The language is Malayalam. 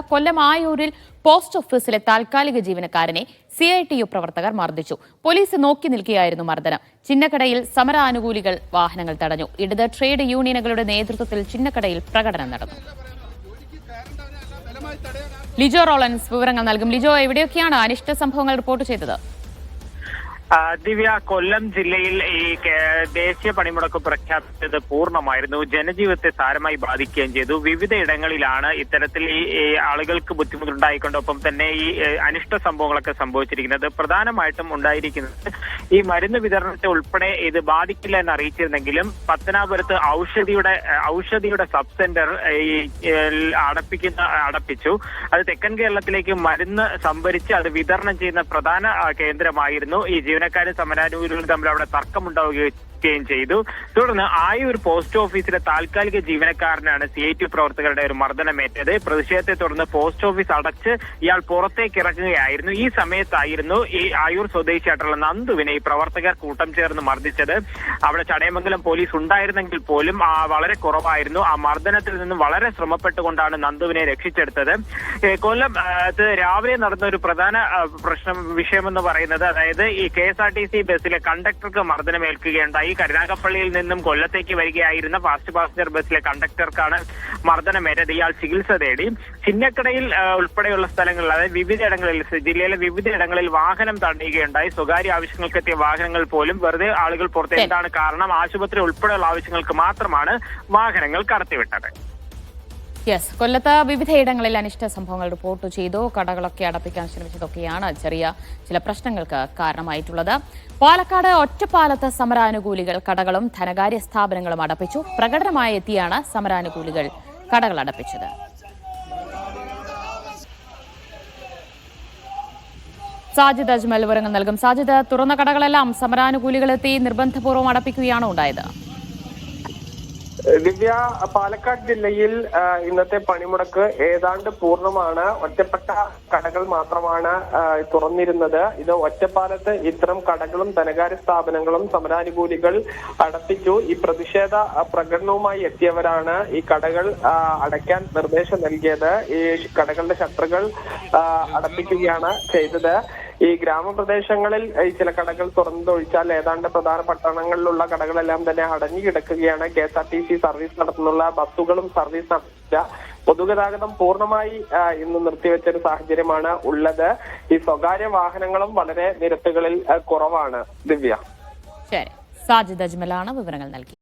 കൊല്ലം ആയൂരിൽ പോസ്റ്റ് ഓഫീസിലെ താൽക്കാലിക ജീവനക്കാരനെ CITU പ്രവർത്തകർ മർദ്ദിച്ചു. പോലീസ് നോക്കി നിൽക്കുകയായിരുന്നു മർദ്ദനം. ചിന്നക്കടയിൽ സമരാനുകൂലികൾ വാഹനങ്ങൾ തടഞ്ഞു. ഇടത് ട്രേഡ് യൂണിയനുകളുടെ നേതൃത്വത്തിൽ ചിന്നക്കടയിൽ പ്രകടനം നടന്നു. ലിജോ റോളൻസ് വിവരങ്ങൾ നൽകും. ലിജോ, എവിടെയൊക്കെയാണ് അനിഷ്ട സംഭവങ്ങൾ റിപ്പോർട്ട് ചെയ്തത്? ദിവ്യ, കൊല്ലം ജില്ലയിൽ ഈ ദേശീയ പണിമുടക്ക് പ്രഖ്യാപിച്ചത് പൂർണ്ണമായിരുന്നു. ജനജീവിതത്തെ സാരമായി ബാധിക്കുകയും ചെയ്തു. വിവിധ ഇടങ്ങളിലാണ് ഇത്തരത്തിൽ ഈ ആളുകൾക്ക് ബുദ്ധിമുട്ടുണ്ടായിക്കൊണ്ടൊപ്പം തന്നെ ഈ അനിഷ്ട സംഭവങ്ങളൊക്കെ സംഭവിച്ചിരിക്കുന്നത്. പ്രധാനമായിട്ടും ഉണ്ടായിരിക്കുന്നത് ഈ മരുന്ന് വിതരണത്തെ ഉൾപ്പെടെ ഇത് ബാധിക്കില്ല എന്ന് അറിയിച്ചിരുന്നെങ്കിലും പത്തനാപുരത്ത് ഔഷധിയുടെ സബ് സെന്റർ അടപ്പിച്ചു. അത് തെക്കൻ കേരളത്തിലേക്ക് മരുന്ന് സംഭരിച്ച് അത് വിതരണം ചെയ്യുന്ന പ്രധാന കേന്ദ്രമായിരുന്നു. ഈ ജീവനക്കാരും സമരാനുകൂലികളും തമ്മിൽ അവിടെ തർക്കമുണ്ടാവുകയും ചെയ്തു. തുടർന്ന് ആയൂർ പോസ്റ്റ് ഓഫീസിലെ താൽക്കാലിക ജീവനക്കാരനാണ് CITU പ്രവർത്തകരുടെ ഒരു മർദ്ദനമേറ്റത്. പ്രതിഷേധത്തെ തുടർന്ന് പോസ്റ്റ് ഓഫീസ് അടച്ച് ഇയാൾ പുറത്തേക്ക് ഇറങ്ങുകയായിരുന്നു. ഈ സമയത്തായിരുന്നു ഈ ആയൂർ സ്വദേശിയായിട്ടുള്ള നന്ദുവിനെ ഈ പ്രവർത്തകർ കൂട്ടം ചേർന്ന് മർദ്ദിച്ചത്. അവിടെ ചടയമംഗലം പോലീസ് ഉണ്ടായിരുന്നെങ്കിൽ പോലും വളരെ കുറവായിരുന്നു. ആ മർദ്ദനത്തിൽ നിന്നും വളരെ ശ്രമപ്പെട്ടുകൊണ്ടാണ് നന്ദുവിനെ രക്ഷിച്ചെടുത്തത്. കൊല്ലം രാവിലെ നടന്ന ഒരു പ്രധാന വിഷയമെന്ന് പറയുന്നത്, അതായത് ഈ KSRTC ബസ്സിലെ കണ്ടക്ടർക്ക് മർദ്ദനമേൽക്കുകയുണ്ടായി. കരുനാഗപ്പള്ളിയിൽ നിന്നും കൊല്ലത്തേക്ക് വരികയായിരുന്ന ഫാസ്റ്റ് പാസഞ്ചർ ബസ്സിലെ കണ്ടക്ടർക്കാണ് മർദ്ദനമേറ്റത്. ഇയാൾ ചികിത്സ തേടി. ചിന്നക്കടയിൽ ഉൾപ്പെടെയുള്ള സ്ഥലങ്ങളിൽ, അതായത് വിവിധയിടങ്ങളിൽ, ജില്ലയിലെ വിവിധയിടങ്ങളിൽ വാഹനം തടയുകയുണ്ടായി. സ്വകാര്യ ആവശ്യങ്ങൾക്കെത്തിയ വാഹനങ്ങൾ പോലും വെറുതെ ആളുകൾ പുറത്ത്. എന്താണ് കാരണം? ആശുപത്രി ഉൾപ്പെടെയുള്ള ആവശ്യങ്ങൾക്ക് മാത്രമാണ് വാഹനങ്ങൾ കടത്തിവിട്ടത്. കൊല്ലത്ത് വിവിധയിടങ്ങളിൽ അനിഷ്ട സംഭവങ്ങൾ റിപ്പോർട്ട് ചെയ്തു. കടകളൊക്കെ അടപ്പിക്കാൻ ശ്രമിച്ചതൊക്കെയാണ് ചില പ്രശ്നങ്ങൾക്ക് കാരണമായിട്ടുള്ളത്. പാലക്കാട് ഒറ്റപ്പാലത്ത് സമരാനുകൂലികൾ കടകളും ധനകാര്യ സ്ഥാപനങ്ങളും അടപ്പിച്ചു. പ്രകടനമായി എത്തിയാണ് സമരാനുകൂലികൾ കടകൾ അടപ്പിച്ചത്. സാജിദ് അജ്മൽ വിവരങ്ങൾ നൽകും. സാജിദ്, തുറന്ന കടകളെല്ലാം സമരാനുകൂലികളെത്തി നിർബന്ധപൂർവ്വം അടപ്പിക്കുകയാണോ ഉണ്ടായത്? ദിവ്യ, പാലക്കാട് ജില്ലയിൽ ഇന്നത്തെ പണിമുടക്ക് ഏതാണ്ട് പൂർണ്ണമാണ്. ഒറ്റപ്പെട്ട കടകൾ മാത്രമാണ് തുറന്നിരുന്നത്. ഇത് ഒറ്റപ്പാലത്ത് ഇത്തരം കടകളും ധനകാര്യ സ്ഥാപനങ്ങളും സമരാനുകൂലികൾ അടപ്പിച്ചു. ഈ പ്രതിഷേധ പ്രകടനവുമായി എത്തിയവരാണ് ഈ കടകൾ അടയ്ക്കാൻ നിർദ്ദേശം നൽകിയത്. ഈ കടകളുടെ ഷട്ടറുകൾ അടപ്പിക്കുകയാണ് ചെയ്തത്. ഈ ഗ്രാമപ്രദേശങ്ങളിൽ ചില കടകൾ തുറന്നൊഴിച്ചാൽ ഏതാണ്ട് പ്രധാന പട്ടണങ്ങളിലുള്ള കടകളെല്ലാം തന്നെ അടഞ്ഞു കിടക്കുകയാണ്. KSRTC സർവീസ് നടത്തുന്നുള്ള ബസ്സുകളും സർവീസ് നടത്തില്ല. പൊതുഗതാഗതം പൂർണ്ണമായി ഇന്ന് നിർത്തിവെച്ച ഒരു സാഹചര്യമാണ് ഉള്ളത്. ഈ സ്വകാര്യ വാഹനങ്ങളും വളരെ നിരത്തുകളിൽ കുറവാണ്. ദിവ്യ, ശരി. സാജിദ് അജ്മലാണ് വിവരങ്ങൾ നൽകി.